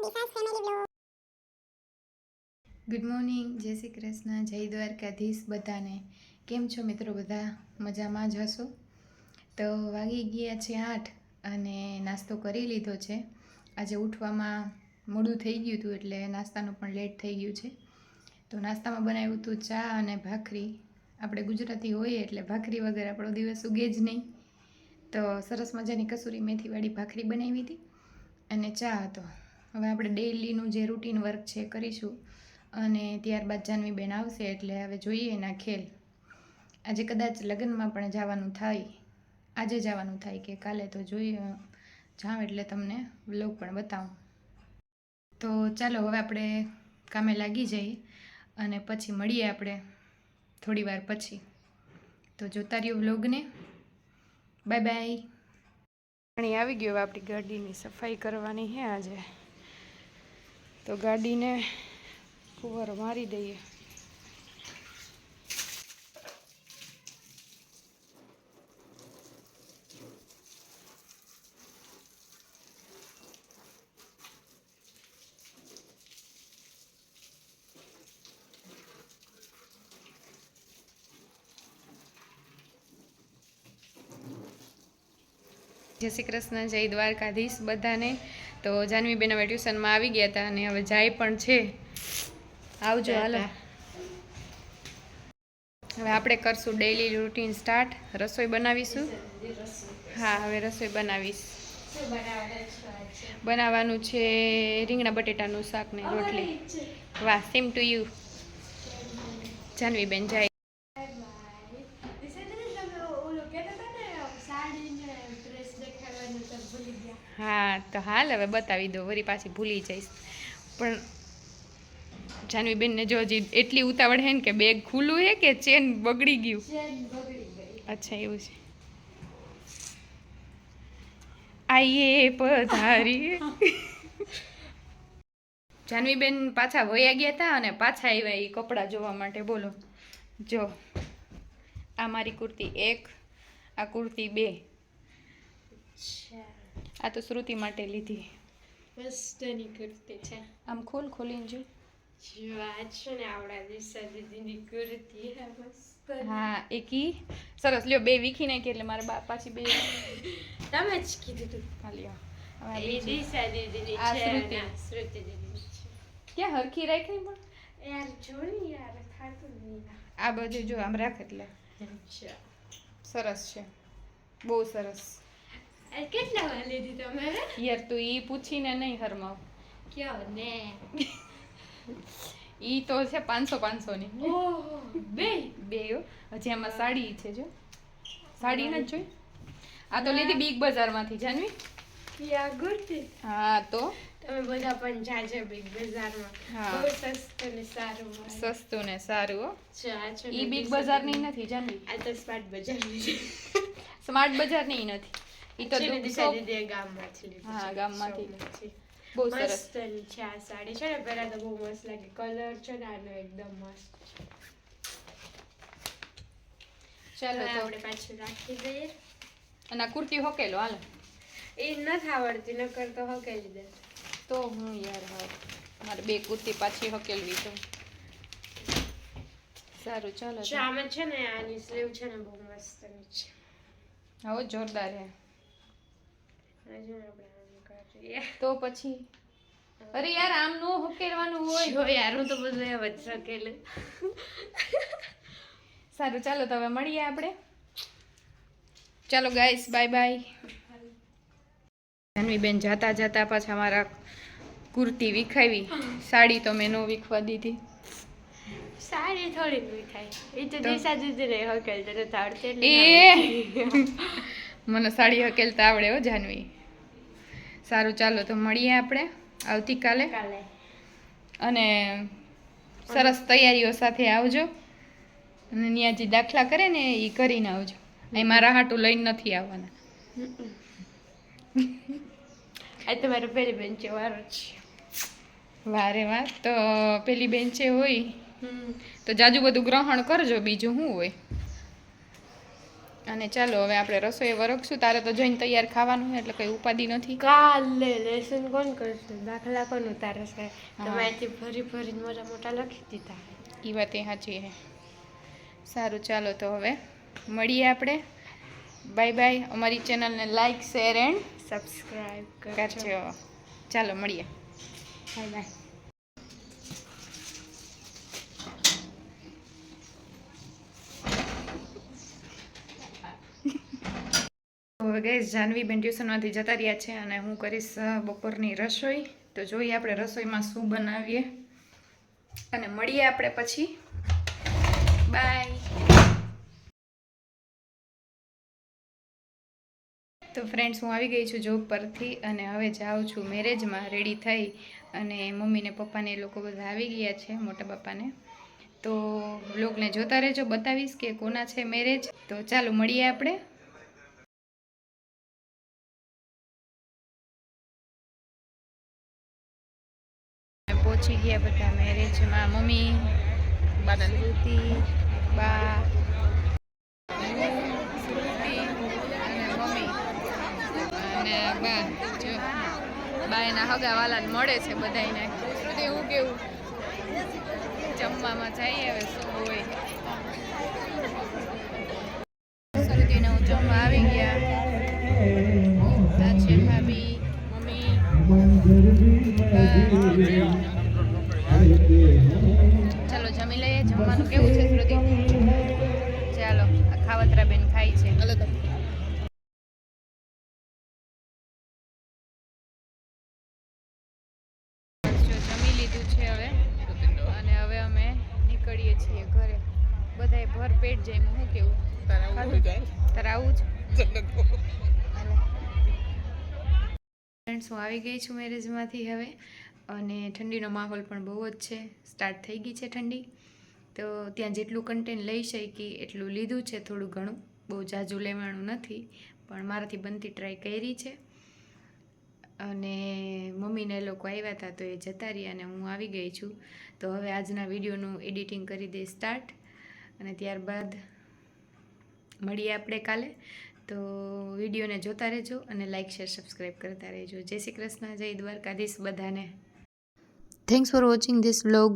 Good morning, જય શ્રી કૃષ્ણ, જય દ્વારકાધીશ બધાને. કેમ છો મિત્રો? બધા મજામાં જ હશો. તો વાગી ગયા છે 8 અને નાસ્તો કરી લીધો છે. આજે ઉઠવામાં મોડું થઈ ગયું હતું એટલે નાસ્તાનું પણ લેટ થઈ ગયું છે. તો નાસ્તામાં બનાવ્યું હતું ચા અને ભાખરી. આપણે ગુજરાતી હોઈએ એટલે ભાખરી વગર આપણો દિવસ ઉગે જ નહીં. તો સરસ મજાની કસૂરી મેથીવાળી ભાખરી બનાવી હતી અને ચા હતો. હવે આપણે ડેઈલીનું જે રૂટીન વર્ક છે કરીશું અને ત્યારબાદ જાનવીબેન આવશે એટલે હવે જોઈએ એના ખેલ. આજે કદાચ લગ્નમાં પણ જવાનું થાય, આજે જવાનું થાય કે કાલે, તો જોઈએ જાઉં એટલે તમને વ્લોગ પણ બતાવું. તો ચાલો હવે આપણે કામે લાગી જઈએ અને પછી મળીએ આપણે થોડી વાર પછી. તો જોતા રહ્યો વ્લોગને. Bye bye. પાણી આવી ગયું. આપણી ગાડીની સફાઈ કરવાની છે આજે. તો ગાડીને કુંવર મારી દઈએ. જય શ્રી કૃષ્ણ, જય દ્વારકાધીશ બધાને. તો જાનવીબેન હવે ટ્યુશનમાં આવી ગયા હતા અને હવે જાય પણ છે. આવજો. હાલો હવે આપણે કરશું ડેઈલી રૂટીન સ્ટાર્ટ. રસોઈ બનાવીશું. હા, હવે રસોઈ બનાવીશ. બનાવવાનું છે રીંગણા બટેટાનું શાક ને રોટલી. વાહ, સેમ ટુ યુ. જાનવીબેન જાય. હા તો હાલ હવે બતાવી દો, વળી પાછી ભૂલી જઈશ. પણ જાનવીબેનને જો હજી એટલી ઉતાવળ હે ને કે બેગ ખુલ્લું હે કે ચેન બગડી ગયું. અચ્છા એવું છે. આઈએ પધારી. જાનવીબેન પાછા વયા ગયા હતા અને પાછા આવ્યા એ કપડાં જોવા માટે. બોલો, જો આ મારી કુર્તી 1, આ કુર્તી 2. આ તો શ્રુતિ માટે લીધી. મસ્તની કુર્તી છે. આમ ખોલીને જો. હા, એક ઈ સરસ. લ્યો, 2 વીખી નાખી એટલે મારે પાછી 2 તમે જ કીધું તું. હા, લ્યો. ક્યાં હરખી રાખી પણ યાર જોની યાર થાતું નહીં. આ બધું જો આમ રાખ એટલે સરસ છે, બહુ સરસ. કેટલા વાર લીધી તમે? યાર તું ઈ પૂછીને નહીં હરમાવ. કયો ને ઈ તો છે 500 ની. ઓહો, બે હજી આમાં સાડી છે. જો સાડી નથી જોઈ. આ તો લીધી બિગ બજારમાંથી જાનવી. યા કુર્તી. હા તો તમે બધા પણ જાજો બિગ બજારમાં. હા, બહુ સસ્તું ને સારું મળે. સસ્તું ને સારું હો. ઈ બિગ બજારની નથી જાનવી. આ તો સ્માર્ટ બજારની છે. સ્માર્ટ બજારની નથી. ઈ તો દિશા દીદી ગામમાંથી લીધી. હા, ગામમાંથી. બહુ સરસ છે આ સાડી. છે ને પહેલા તો બહુ મસ્ત લાગે. કલર છે ને આનો એકદમ મસ્ત. ચાલો તો આપણે પાછું રાખી દઈએ. અને આ કુર્તી હોકેલો હાલ. એ નથી આવડતી, નકર તો હકેલી દે. તો હું યાર હા, મારે 2 કુર્તી પાછી હકેલવી તો સારું. ચાલો આમાં છે ને આની સ્લીવ છે ને બહુ મસ્ત છે. હા, જોરદાર હે. તો પછી અરે યાર આમ નો હકેલવાનું હોય. જો યાર હું તો બધું એમ જ હકેલું. સારું ચાલો તો હવે મળીએ આપણે. ચાલો ગાઈસ, બાય બાય. જાનવીબેન જાતા જાતા પાછા મારા કુર્તી વિખાવી. સાડી તો મેં નો વિખવા દીધી. સાડી થોડી વિખાય. એ તો દિશા દીદી ને હકેલતા નથી આવડતી. એ મને સાડી હકેલતા આવડે હો જાનવી. સારું ચાલો તો મળીએ આપણે આવતીકાલે. અને સરસ તૈયારીઓ સાથે આવજો. અને ત્યાં જે દાખલા કરે ને એ કરીને આવજો. અહીં મારા હાટું લઈને નથી આવવાના. આ તમારો પેલી બેન્ચે વારો છે. વારે વાર તો પેલી બેન્ચે હોય તો જાજુ બધું ગ્રહણ કરજો, બીજું શું હોય. અને ચાલો હવે આપણે રસોઈ વરખશું. તારે તો જોઈને તૈયાર ખાવાનું એટલે કંઈ ઉપાધિ નથી. કાલે લેસન કોણ કરશે? દાખલા કોણ ઉતારશે? હા. તમે અહીંથી ભરી ભરીને મોટા મોટા લખી દીધા. એ વાત એ સાચી છે. સારું ચાલો તો હવે મળીએ આપણે. Bye bye. અમારી ચેનલને લાઈક શેર એન્ડ સબસ્ક્રાઇબ કરજો. ચાલો મળીએ. Bye bye. હવે ગઈશ જાનવી બેન ટ્યુશનમાંથી જતા રહ્યા છે અને હું કરીશ બપોરની રસોઈ. તો જોઈએ આપણે રસોઈમાં શું બનાવીએ અને મળીએ આપણે પછી. બાય. તો ફ્રેન્ડ્સ હું આવી ગઈ છું જોબ પરથી અને હવે જાઉં છું મેરેજમાં રેડી થઈ અને મમ્મીને પપ્પાને એ લોકો બધા આવી ગયા છે, મોટા બાપાને. તો વ્લોગને જોતા રહેજો, બતાવીશ કે કોના છે મેરેજ. તો ચાલો મળીએ આપણે. પહોંચી ગયા બધા મેરેજમાં. મમ્મી, શ્રુતિ, બા, શ્રુતિ અને મમ્મી અને બા. જો બા એના હગા વાલાને મળે છે બધાને. શ્રુતિ હું કેવું જમવામાં જઈએ હવે શું હોય. શ્રુતિને હું જમવા આવી ગયા. આ છે ભાભી, મમ્મી, ચાલો જમી લઈએ. જમવાનું કેવું છે શ્રુતિ? ચાલો આ ખાવતરા બેન ખાય છે. જો જમી લીધું છે હવે અને હવે અમે નીકળીએ છીએ ઘરે. બધાય ભર પેટ જાય. હું કેવું તારે આવું જ. ફ્રેન્ડ્સ હું આવી ગઈ છું મેરેજમાંથી હવે અને ઠંડીનો માહોલ પણ બહુ જ છે. સ્ટાર્ટ થઈ ગઈ છે ઠંડી. તો ત્યાં જેટલું કન્ટેન્ટ લઈ શકી એટલું લીધું છે. થોડું ઘણું, બહુ ઝાઝું લેવાનું નથી પણ મારાથી બનતી ટ્રાય કરી છે. અને મમ્મીને એ લોકો આવ્યા હતા તો એ જતા રહ્યા અને હું આવી ગઈ છું. તો હવે આજના વિડીયોનું એડિટિંગ કરી દઈ સ્ટાર્ટ અને ત્યારબાદ મળીએ આપણે કાલે. તો વિડીયોને જોતા રહેજો અને લાઇક શેર સબસ્ક્રાઈબ કરતા રહેજો. જય શ્રી કૃષ્ણ, જય દ્વારકાધીશ બધાને. Thanks for watching this vlog.